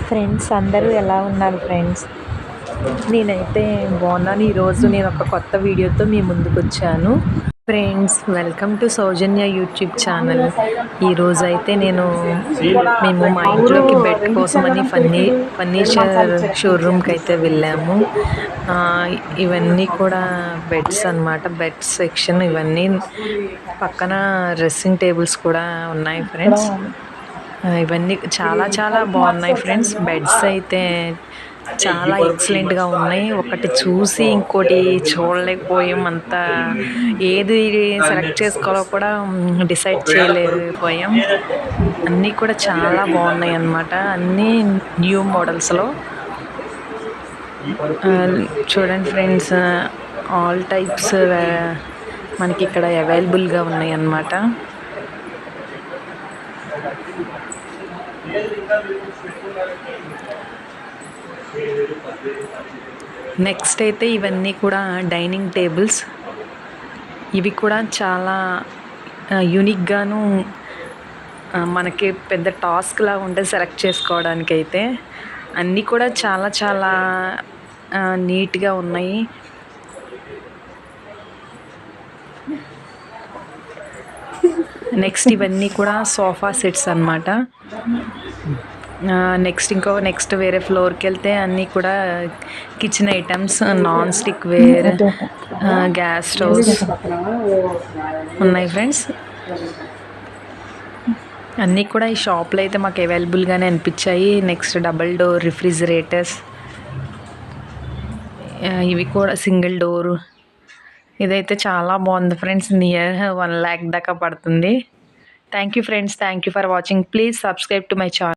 Friends అందరూ ఎలా ఉన్నారు ఫ్రెండ్స్? నేనైతే బాగున్నాను. ఈరోజు నేను ఒక కొత్త వీడియోతో మీ ముందుకు వచ్చాను. Friends, welcome to Soujanya YouTube channel. ఈరోజు అయితే మేము మా ఇంట్లోకి బెడ్ కోసమని ఫర్నిచర్ షోరూమ్కి అయితే వెళ్ళాము. ఇవన్నీ కూడా బెడ్స్ అన్నమాట. బెడ్ సెక్షన్ ఇవన్నీ, పక్కన డ్రెస్సింగ్ టేబుల్స్ కూడా ఉన్నాయి ఫ్రెండ్స్. ఇవన్నీ చాలా చాలా బాగున్నాయి ఫ్రెండ్స్. బెడ్స్ అయితే చాలా ఎక్సలెంట్గా ఉన్నాయి. ఒకటి చూసి ఇంకోటి చూడలేకపోయాం. అంతా ఏది సెలెక్ట్ చేసుకోవాలో కూడా డిసైడ్ చేయలేకపోయాం. అన్నీ కూడా చాలా బాగున్నాయి అన్నమాట. అన్నీ న్యూ మోడల్స్లో. చూడండి ఫ్రెండ్స్, ఆల్ టైప్స్ మనకి ఇక్కడ అవైలబుల్గా ఉన్నాయి అన్నమాట. నెక్స్ట్ అయితే ఇవన్నీ కూడా డైనింగ్ టేబుల్స్. ఇవి కూడా చాలా యూనిక్గాను, మనకి పెద్ద టాస్క్లా ఉంటుంది సెలెక్ట్ చేసుకోవడానికి. అయితే అన్నీ కూడా చాలా చాలా నీట్గా ఉన్నాయి. నెక్స్ట్ ఇవన్నీ కూడా సోఫా సెట్స్ అన్నమాట. నెక్స్ట్ వేరే ఫ్లోర్కి వెళ్తే అన్నీ కూడా kitchen items, non stick ware, gas stoves ఉన్నాయి ఫ్రెండ్స్. అన్నీ కూడా ఈ షాప్లో అయితే మాకు అవైలబుల్గానే అనిపించాయి. నెక్స్ట్ డబుల్ డోర్ రిఫ్రిజిరేటర్స్, ఇవి కూడా సింగిల్ డోరు. ఇదైతే చాలా బాగుంది ఫ్రెండ్స్. నియర్ 1 lakh దాకా పడుతుంది. Thank you friends, thank you for watching. Please subscribe to my channel.